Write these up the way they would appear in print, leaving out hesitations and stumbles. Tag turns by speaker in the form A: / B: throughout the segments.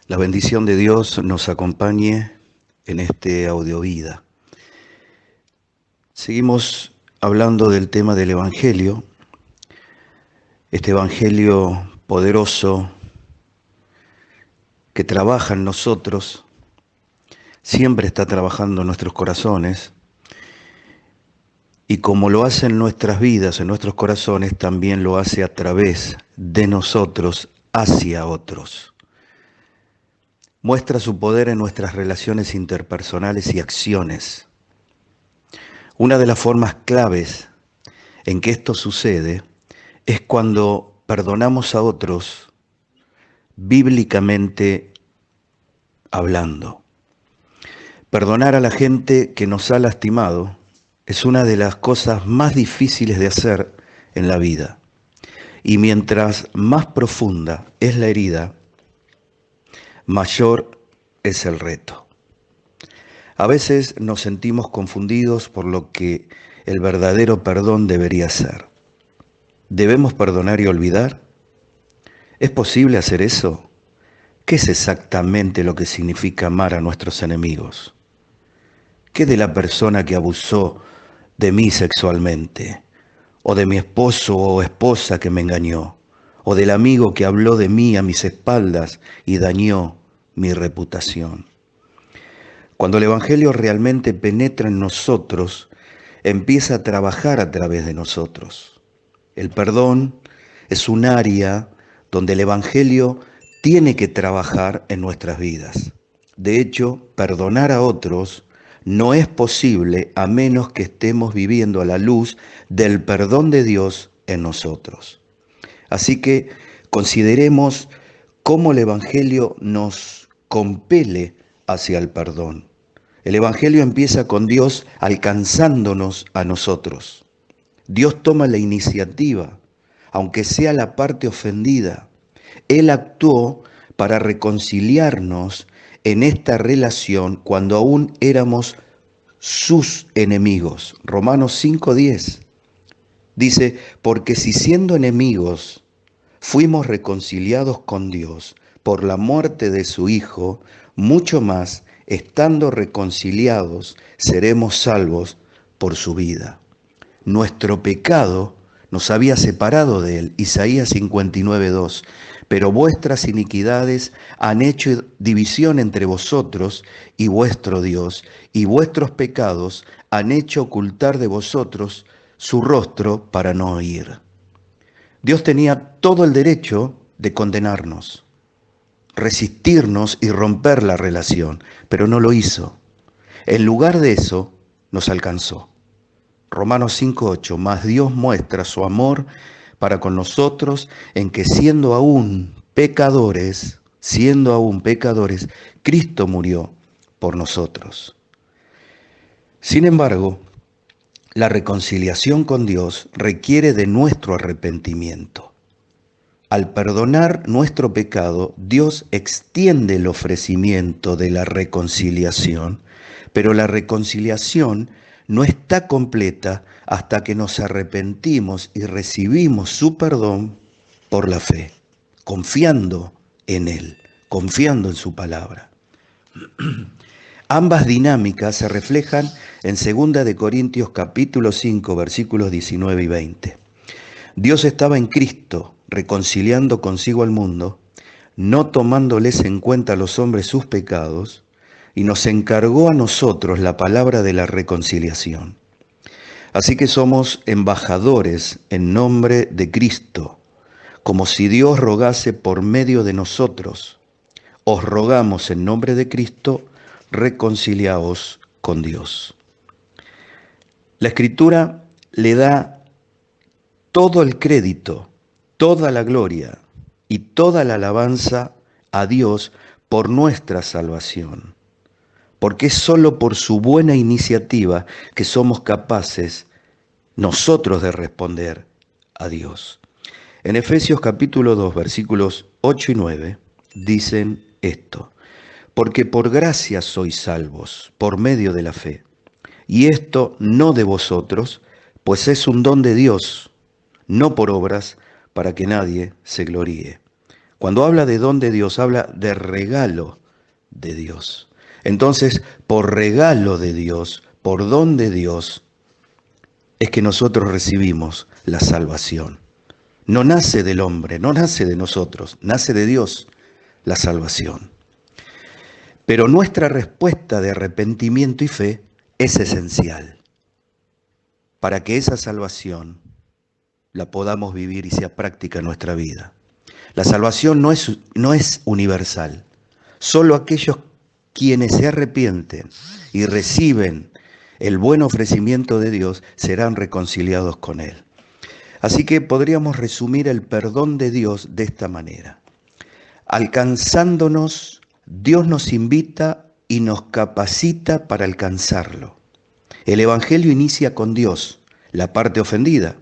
A: La bendición de Dios nos acompañe en este audiovida. Seguimos hablando del tema del Evangelio, este Evangelio poderoso que trabaja en nosotros, siempre está trabajando en nuestros corazones, y como lo hace en nuestras vidas, en nuestros corazones, también lo hace a través de nosotros hacia otros. Muestra su poder en nuestras relaciones interpersonales y acciones. Una de las formas claves en que esto sucede es cuando perdonamos a otros bíblicamente hablando. Perdonar a la gente que nos ha lastimado es una de las cosas más difíciles de hacer en la vida. Y mientras más profunda es la herida, mayor es el reto. A veces nos sentimos confundidos por lo que el verdadero perdón debería ser. ¿Debemos perdonar y olvidar? ¿Es posible hacer eso? ¿Qué es exactamente lo que significa amar a nuestros enemigos? ¿Qué de la persona que abusó de mí sexualmente? ¿O de mi esposo o esposa que me engañó? ¿O del amigo que habló de mí a mis espaldas y dañó mi reputación? Cuando el Evangelio realmente penetra en nosotros, empieza a trabajar a través de nosotros. El perdón es un área donde el Evangelio tiene que trabajar en nuestras vidas. De hecho, perdonar a otros no es posible a menos que estemos viviendo a la luz del perdón de Dios en nosotros. Así que consideremos cómo el Evangelio nos compele hacia el perdón. El Evangelio empieza con Dios alcanzándonos a nosotros. Dios toma la iniciativa, aunque sea la parte ofendida. Él actuó para reconciliarnos en esta relación cuando aún éramos sus enemigos. Romanos 5:10 dice, porque si siendo enemigos fuimos reconciliados con Dios por la muerte de su Hijo, mucho más, estando reconciliados, seremos salvos por su vida. Nuestro pecado nos había separado de él, Isaías 59:2. Pero vuestras iniquidades han hecho división entre vosotros y vuestro Dios, y vuestros pecados han hecho ocultar de vosotros su rostro para no oír. Dios tenía todo el derecho de condenarnos, resistirnos y romper la relación, pero no lo hizo. En lugar de eso, nos alcanzó. Romanos 5:8, mas Dios muestra su amor para con nosotros en que siendo aún pecadores, Cristo murió por nosotros. Sin embargo, la reconciliación con Dios requiere de nuestro arrepentimiento. Al perdonar nuestro pecado, Dios extiende el ofrecimiento de la reconciliación, pero la reconciliación no está completa hasta que nos arrepentimos y recibimos su perdón por la fe, confiando en Él, confiando en su palabra. Ambas dinámicas se reflejan en 2 de Corintios capítulo 5, versículos 19 y 20. Dios estaba en Cristo, reconciliando consigo al mundo, no tomándoles en cuenta a los hombres sus pecados, y nos encargó a nosotros la palabra de la reconciliación. Así que somos embajadores en nombre de Cristo, como si Dios rogase por medio de nosotros. Os rogamos en nombre de Cristo, reconciliaos con Dios. La Escritura le da todo el crédito, toda la gloria y toda la alabanza a Dios por nuestra salvación, porque es solo por su buena iniciativa que somos capaces nosotros de responder a Dios. En Efesios capítulo 2, versículos 8 y 9, dicen esto, porque por gracia sois salvos, por medio de la fe, y esto no de vosotros, pues es un don de Dios, no por obras, para que nadie se gloríe. Cuando habla de don de Dios, habla de regalo de Dios. Entonces, por regalo de Dios, por don de Dios, es que nosotros recibimos la salvación. No nace del hombre, no nace de nosotros, nace de Dios la salvación. Pero nuestra respuesta de arrepentimiento y fe es esencial para que esa salvación la podamos vivir y sea práctica en nuestra vida. La salvación no es universal. Solo aquellos quienes se arrepienten y reciben el buen ofrecimiento de Dios serán reconciliados con Él. Así que podríamos resumir el perdón de Dios de esta manera. Alcanzándonos, Dios nos invita y nos capacita para alcanzarlo. El Evangelio inicia con Dios, la parte ofendida,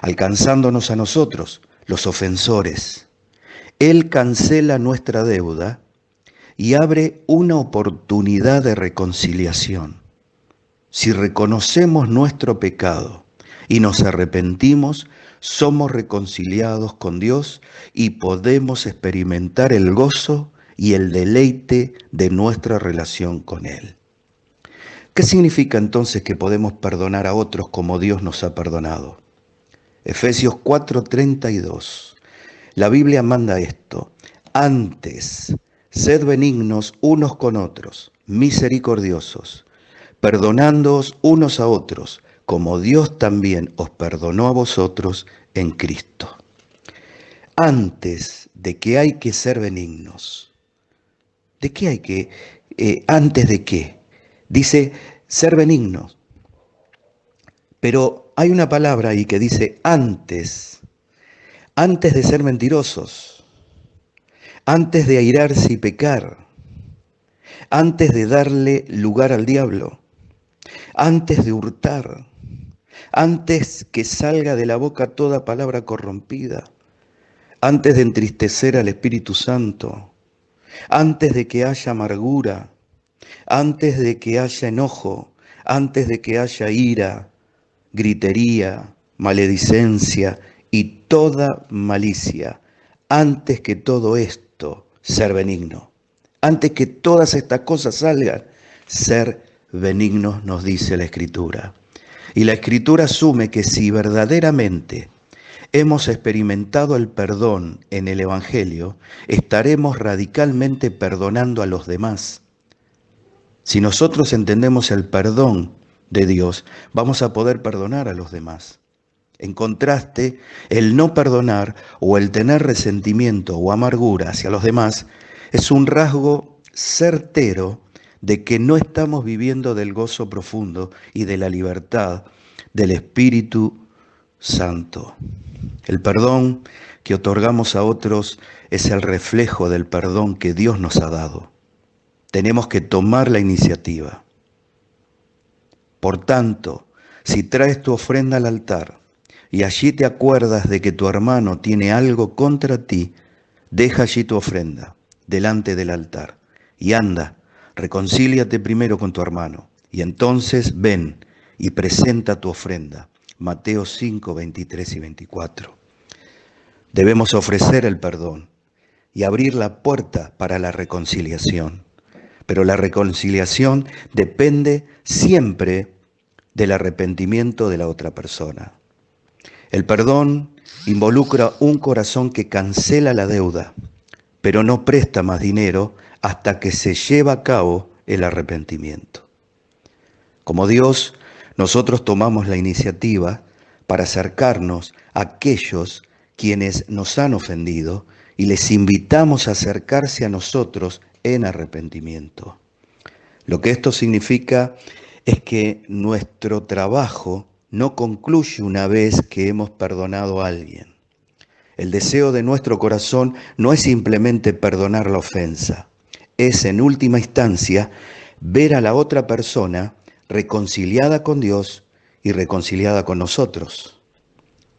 A: alcanzándonos a nosotros, los ofensores. Él cancela nuestra deuda y abre una oportunidad de reconciliación. Si reconocemos nuestro pecado y nos arrepentimos, somos reconciliados con Dios y podemos experimentar el gozo y el deleite de nuestra relación con Él. ¿Qué significa entonces que podemos perdonar a otros como Dios nos ha perdonado? Efesios 4:32. La Biblia manda esto: antes, sed benignos unos con otros, misericordiosos, perdonándoos unos a otros, como Dios también os perdonó a vosotros en Cristo. Antes de que hay que ser benignos. ¿De qué hay que, antes de qué? Dice ser benignos. Pero hay una palabra ahí que dice antes de ser mentirosos, antes de airarse y pecar, antes de darle lugar al diablo, antes de hurtar, antes que salga de la boca toda palabra corrompida, antes de entristecer al Espíritu Santo, antes de que haya amargura, antes de que haya enojo, antes de que haya ira, gritería, maledicencia y toda malicia, antes que todo esto, ser benigno. Antes que todas estas cosas salgan, ser benignos, nos dice la Escritura. Y la Escritura asume que si verdaderamente hemos experimentado el perdón en el Evangelio, estaremos radicalmente perdonando a los demás. Si nosotros entendemos el perdón de Dios, vamos a poder perdonar a los demás. En contraste, el no perdonar o el tener resentimiento o amargura hacia los demás es un rasgo certero de que no estamos viviendo del gozo profundo y de la libertad del Espíritu Santo. El perdón que otorgamos a otros es el reflejo del perdón que Dios nos ha dado. Tenemos que tomar la iniciativa. Por tanto, si traes tu ofrenda al altar y allí te acuerdas de que tu hermano tiene algo contra ti, deja allí tu ofrenda delante del altar y anda, reconcíliate primero con tu hermano y entonces ven y presenta tu ofrenda. Mateo 5, 23 y 24. Debemos ofrecer el perdón y abrir la puerta para la reconciliación. Pero la reconciliación depende siempre del arrepentimiento de la otra persona. El perdón involucra un corazón que cancela la deuda, pero no presta más dinero hasta que se lleva a cabo el arrepentimiento. Como Dios, nosotros tomamos la iniciativa para acercarnos a aquellos quienes nos han ofendido y les invitamos a acercarse a nosotros en arrepentimiento. Lo que esto significa es que nuestro trabajo no concluye una vez que hemos perdonado a alguien. El deseo de nuestro corazón no es simplemente perdonar la ofensa, es en última instancia ver a la otra persona reconciliada con Dios y reconciliada con nosotros.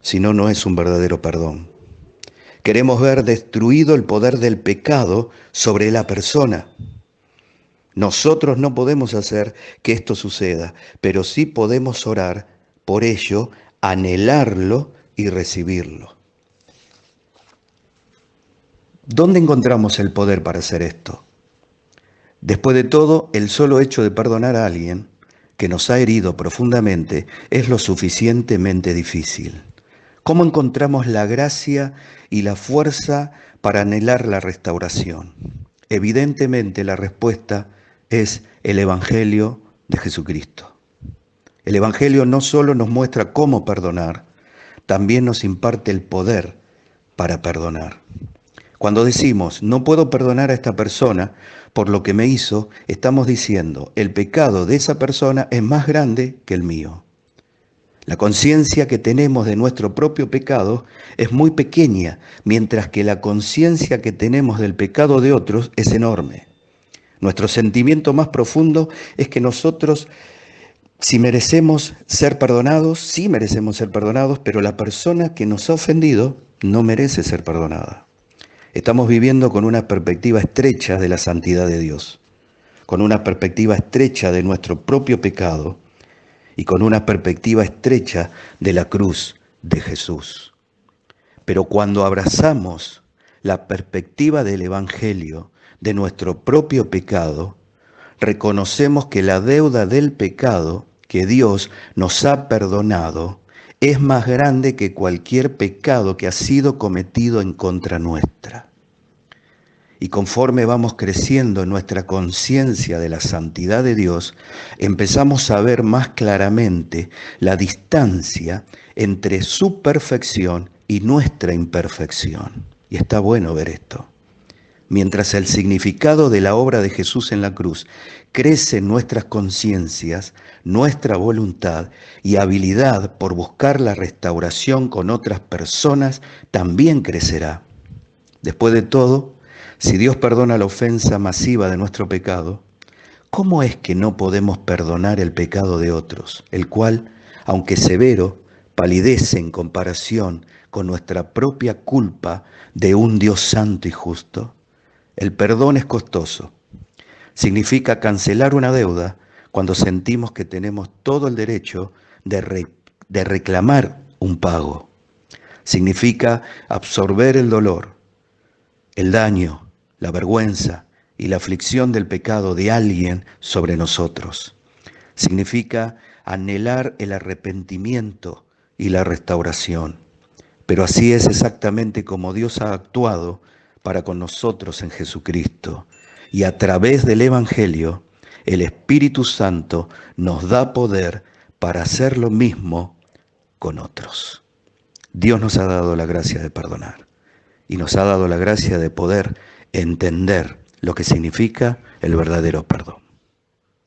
A: Si no, no es un verdadero perdón. Queremos ver destruido el poder del pecado sobre la persona. Nosotros no podemos hacer que esto suceda, pero sí podemos orar por ello, anhelarlo y recibirlo. ¿Dónde encontramos el poder para hacer esto? Después de todo, el solo hecho de perdonar a alguien que nos ha herido profundamente es lo suficientemente difícil. ¿Cómo encontramos la gracia y la fuerza para anhelar la restauración? Evidentemente la respuesta es el Evangelio de Jesucristo. El Evangelio no solo nos muestra cómo perdonar, también nos imparte el poder para perdonar. Cuando decimos, no puedo perdonar a esta persona por lo que me hizo, estamos diciendo, el pecado de esa persona es más grande que el mío. La conciencia que tenemos de nuestro propio pecado es muy pequeña, mientras que la conciencia que tenemos del pecado de otros es enorme. Nuestro sentimiento más profundo es que nosotros, si merecemos ser perdonados, sí merecemos ser perdonados, pero la persona que nos ha ofendido no merece ser perdonada. Estamos viviendo con una perspectiva estrecha de la santidad de Dios, con una perspectiva estrecha de nuestro propio pecado y con una perspectiva estrecha de la cruz de Jesús. Pero cuando abrazamos la perspectiva del Evangelio de nuestro propio pecado, reconocemos que la deuda del pecado que Dios nos ha perdonado es más grande que cualquier pecado que ha sido cometido en contra nuestra. Y conforme vamos creciendo en nuestra conciencia de la santidad de Dios, empezamos a ver más claramente la distancia entre su perfección y nuestra imperfección. Y está bueno ver esto. Mientras el significado de la obra de Jesús en la cruz crece en nuestras conciencias, nuestra voluntad y habilidad por buscar la restauración con otras personas también crecerá. Después de todo, si Dios perdona la ofensa masiva de nuestro pecado, ¿cómo es que no podemos perdonar el pecado de otros, el cual, aunque severo, palidece en comparación con nuestra propia culpa de un Dios santo y justo? El perdón es costoso. Significa cancelar una deuda cuando sentimos que tenemos todo el derecho de reclamar un pago. Significa absorber el dolor, el daño, la vergüenza y la aflicción del pecado de alguien sobre nosotros. Significa anhelar el arrepentimiento y la restauración. Pero así es exactamente como Dios ha actuado para con nosotros en Jesucristo. Y a través del Evangelio, el Espíritu Santo nos da poder para hacer lo mismo con otros. Dios nos ha dado la gracia de perdonar y nos ha dado la gracia de poder entender lo que significa el verdadero perdón.